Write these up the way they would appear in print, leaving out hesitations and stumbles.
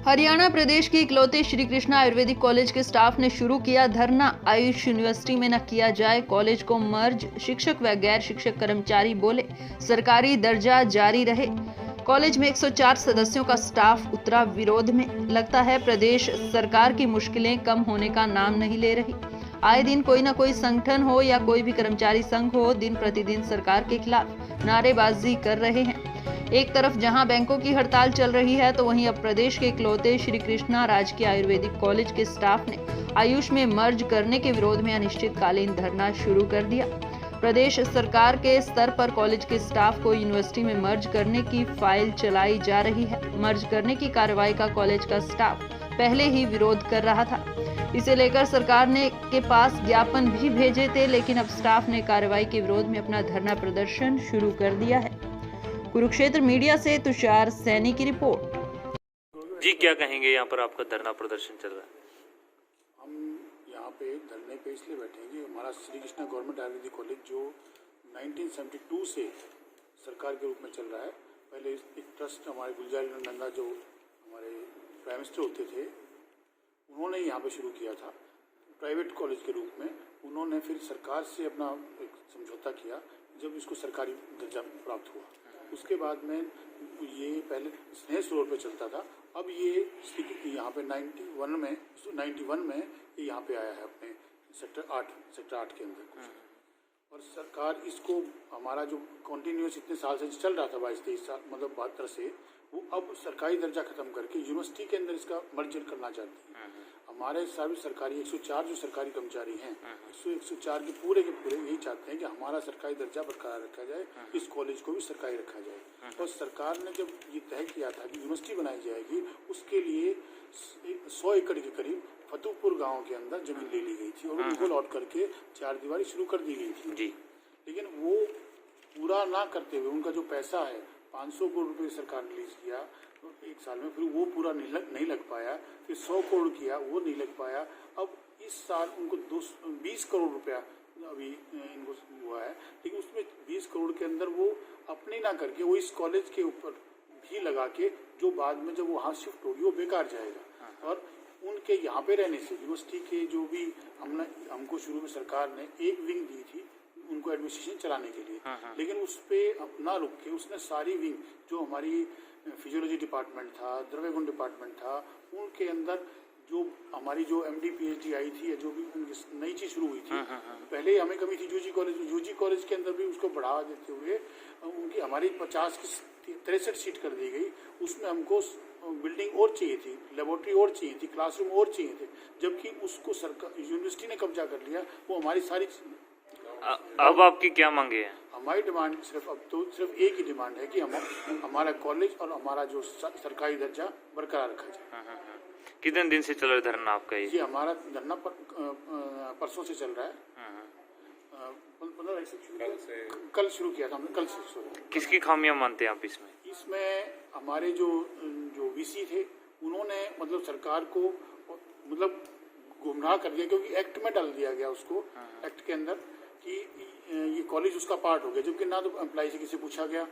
हरियाणा प्रदेश के इकलौते श्री कृष्णा आयुर्वेदिक कॉलेज के स्टाफ ने शुरू किया धरना। आयुष यूनिवर्सिटी में न किया जाए कॉलेज को मर्ज। शिक्षक व गैर शिक्षक कर्मचारी बोले सरकारी दर्जा जारी रहे। कॉलेज में 104 सदस्यों का स्टाफ उतरा विरोध में। लगता है प्रदेश सरकार की मुश्किलें कम होने का नाम नहीं ले रही। आए दिन कोई न कोई संगठन हो या कोई भी कर्मचारी संघ हो, दिन प्रतिदिन सरकार के खिलाफ नारेबाजी कर रहे हैं। एक तरफ जहां बैंकों की हड़ताल चल रही है, तो वहीं अब प्रदेश के इकलौते श्री कृष्णा राजकीय आयुर्वेदिक कॉलेज के स्टाफ ने आयुष में मर्ज करने के विरोध में अनिश्चितकालीन धरना शुरू कर दिया। प्रदेश सरकार के स्तर पर कॉलेज के स्टाफ को यूनिवर्सिटी में मर्ज करने की फाइल चलाई जा रही है। मर्ज करने की कार्रवाई का कॉलेज का स्टाफ पहले ही विरोध कर रहा था। इसे लेकर सरकार ने के पास ज्ञापन भी भेजे थे, लेकिन अब स्टाफ ने कार्रवाई के विरोध में अपना धरना प्रदर्शन शुरू कर दिया है। कुरुक्षेत्र मीडिया से तुषार सैनी की रिपोर्ट। जी, क्या कहेंगे, यहाँ पर आपका धरना प्रदर्शन चल रहा है? हम यहाँ पे धरने पे इसलिए बैठे हैं कि हमारा श्री कृष्णा गवर्नमेंट आयुर्वेदिक कॉलेज जो 1972 से सरकार के रूप में चल रहा है। पहले एक ट्रस्ट हमारे गुलजार नंदा जो हमारे प्राइम मिनिस्टर होते थे, उन्होंने यहाँ पे शुरू किया था प्राइवेट कॉलेज के रूप में। उन्होंने फिर सरकार से अपना एक समझौता किया जब इसको सरकारी दर्जा प्राप्त हुआ। उसके बाद में ये पहले स्नेह सरोवर पे चलता था, अब ये यहाँ पे 91 में ये यहाँ पे आया है अपने सेक्टर 8 के अंदर कुछ। और सरकार इसको हमारा जो कॉन्टिन्यूस इतने साल से चल रहा था 22-23 साल मतलब 72 से, वो अब सरकारी दर्जा खत्म करके यूनिवर्सिटी के अंदर इसका मर्जर करना चाहती है। हमारे सभी सरकारी 104 जो सरकारी कर्मचारी हैं, 104 के पूरे यही चाहते हैं कि हमारा सरकारी दर्जा बरकरार रखा जाए, इस कॉलेज को भी सरकारी रखा जाए। और सरकार ने जब ये तय किया था कि यूनिवर्सिटी बनाई जाएगी, उसके लिए 100 एकड़ के करीब फतेहपुर गांव के अंदर जमीन ले ली गई थी और उनको लौट करके 4 दीवारी शुरू कर दी गई थी जी। लेकिन वो पूरा ना करते हुए उनका जो पैसा है 500 करोड़ रुपये सरकार ने रिलीज किया तो एक साल में, फिर वो पूरा नहीं लग पाया। फिर 100 करोड़ किया, वो नहीं लग पाया। अब इस साल उनको 20 करोड़ रुपया अभी इनको हुआ है, लेकिन उसमें 20 करोड़ के अंदर वो अपने ना करके वो इस कॉलेज के ऊपर भी लगा के, जो बाद में जब वहाँ शिफ्ट होगी वो बेकार जाएगा। और उनके यहाँ पे रहने से यूनिवर्सिटी के जो भी हमको शुरू में सरकार ने एक विंग दी थी उनको एडमिनिस्ट्रेशन चलाने के लिए, लेकिन उस पर ना रुक के उसने सारी विंग जो हमारी फिजियोलॉजी डिपार्टमेंट था, द्रव्य गुण डिपार्टमेंट था, उनके अंदर जो हमारी जो MD PhD आई थी, जो भी उनकी नई चीज शुरू हुई थी, पहले हमें कमी थी यूजी कॉलेज के अंदर भी उसको बढ़ावा देते हुए उनकी हमारी 50 की 63 सीट कर दी गई। उसमें हमको बिल्डिंग और चाहिए थी, लेबोरेटरी और चाहिए थी, क्लासरूम और चाहिए थे, जबकि उसको सरकार यूनिवर्सिटी ने कब्जा कर लिया। वो हमारी सारी अब आपकी क्या मांगे हैं? हमारी डिमांड सिर्फ एक ही डिमांड है कि हमारा कॉलेज और हमारा जो सरकारी दर्जा बरकरार रखा जाए। कितने दिन से चल रहा है धरना आपका? ये हमारा धरना परसों से चल रहा है। कल शुरू किया था हमने, कल से शुरू। किसकी खामियां मानते हैं आप इसमें? इसमें हमारे जो VC थे, उन्होंने मतलब सरकार को मतलब गुमराह कर दिया, क्योंकि एक्ट में डाल दिया गया उसको, एक्ट के अंदर कि ये कॉलेज उसका पार्ट हो गया, जबकि ना तो एम्प्लॉय से किसी पूछा गया,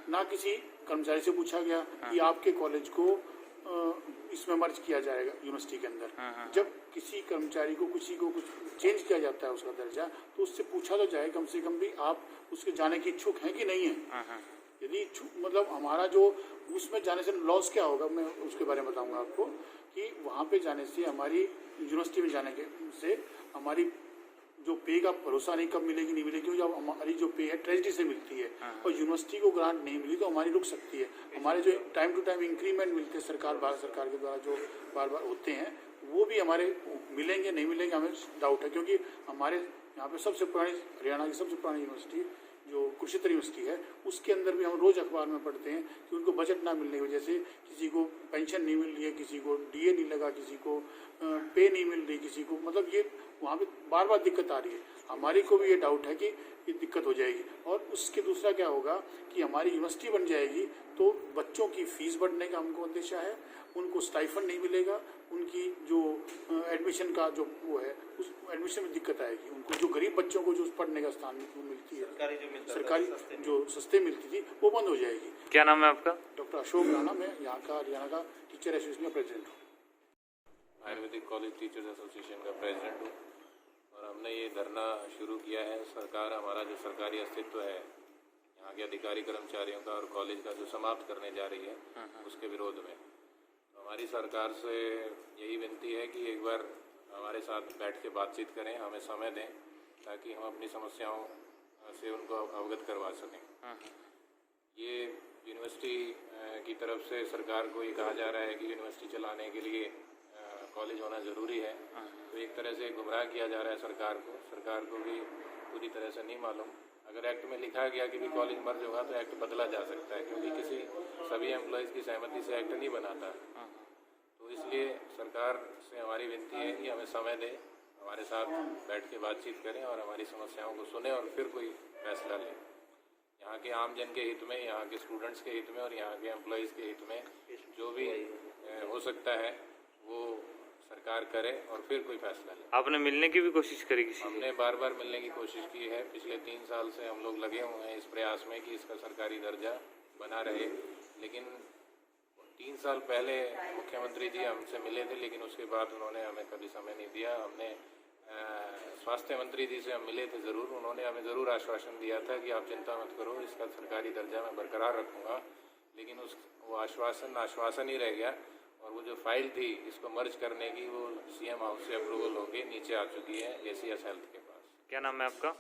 ना किसी कर्मचारी से पूछा गया कि आपके कॉलेज को इसमें मर्ज किया जाएगा यूनिवर्सिटी के अंदर। जब किसी कर्मचारी को किसी को कुछ चेंज किया जाता है उसका दर्जा, तो उससे पूछा तो जाए कम से कम भी आप उसके जाने के इच्छुक हैं कि नहीं है। यदि मतलब हमारा जो उसमें जाने से लॉस क्या होगा, मैं उसके बारे में बताऊंगा आपको कि वहाँ पे जाने से हमारी यूनिवर्सिटी में जाने के से हमारी जो पे का भरोसा नहीं, कब मिलेगी नहीं मिलेगी। जब हमारी जो पे है ट्रेजरी से मिलती है और यूनिवर्सिटी को ग्रांट नहीं मिली तो हमारी रुक सकती है। हमारे जो टाइम टू टाइम इंक्रीमेंट मिलते हैं भारत सरकार के द्वारा जो बार बार होते हैं, वो भी हमारे मिलेंगे नहीं मिलेंगे हमें डाउट है, क्योंकि हमारे यहाँ पे सबसे पुरानी हरियाणा की सबसे पुरानी यूनिवर्सिटी जो कुरुक्षेत्र यूनिवर्सिटी है, उसके अंदर भी हम रोज अखबार में पढ़ते हैं कि उनको बजट ना मिलने की वजह से किसी को पेंशन नहीं मिल रही है, किसी को DA नहीं लगा, किसी को पे नहीं मिल रही, किसी को मतलब ये वहाँ पे बार बार दिक्कत आ रही है। हमारी को भी ये डाउट है कि ये दिक्कत हो जाएगी। और उसके दूसरा क्या होगा कि हमारी यूनिवर्सिटी बन जाएगी तो बच्चों की फीस बढ़ने का हमको अंदेशा है, उनको स्टाइफंड नहीं मिलेगा, उनकी जो एडमिशन का जो वो है उस एडमिशन में दिक्कत आएगी। उनको जो गरीब बच्चों को जो पढ़ने का स्थान मिलती है, सरकारी जो सस्ते मिलती थी वो बंद हो जाएगी। क्या नाम है आपका? डॉक्टर अशोक राणा, मैं यहाँ का हरियाणा का टीचर एसोसिएशन का प्रेसिडेंट हूँ। आयुर्वेदिक कॉलेज टीचर्स एसोसिएशन का प्रेसिडेंट हूँ और हमने ये धरना शुरू किया है। सरकार हमारा जो सरकारी अस्तित्व है यहाँ के अधिकारी कर्मचारियों का और कॉलेज का जो समाप्त करने जा रही है उसके विरोध में। तो हमारी सरकार से यही विनती है कि एक बार हमारे साथ बैठ के बातचीत करें, हमें समय दें ताकि हम अपनी समस्याओं से उनको अवगत करवा सकें। ये यूनिवर्सिटी की तरफ से सरकार को ये कहा जा रहा है कि यूनिवर्सिटी चलाने के लिए कॉलेज होना ज़रूरी है, तो एक तरह से गुमराह किया जा रहा है सरकार को भी पूरी तरह से नहीं मालूम। अगर एक्ट में लिखा गया कि भी कॉलेज मर्ज होगा तो एक्ट बदला जा सकता है, क्योंकि सभी एम्प्लॉयज़ की सहमति से एक्ट नहीं बनाता। तो इसलिए सरकार से हमारी विनती है कि हमें समय दें, हमारे साथ बैठ के बातचीत करें और हमारी समस्याओं को सुने और फिर कोई फैसला लें। यहाँ के आम जन के हित में, यहाँ के स्टूडेंट्स के हित में और यहाँ के एम्प्लॉयज़ के हित में जो भी हो सकता है वो सरकार करे और फिर कोई फैसला ले। आपने मिलने की भी कोशिश करी किसी से? हमने बार बार मिलने की कोशिश की है। पिछले 3 साल से हम लोग लगे हुए हैं इस प्रयास में कि इसका सरकारी दर्जा बना रहे, लेकिन 3 साल पहले मुख्यमंत्री जी हमसे मिले थे, लेकिन उसके बाद उन्होंने हमें कभी समय नहीं दिया। हमने स्वास्थ्य मंत्री जी से हम मिले थे ज़रूर, उन्होंने हमें ज़रूर आश्वासन दिया था कि आप चिंता मत करो, इसका सरकारी दर्जा मैं बरकरार रखूँगा, लेकिन वो आश्वासन ही रह गया। और वो जो फाइल थी इसको मर्ज करने की वो सीएम हाउस से अप्रूवल होके नीचे आ चुकी है ACS हेल्थ के पास। क्या नाम है आपका?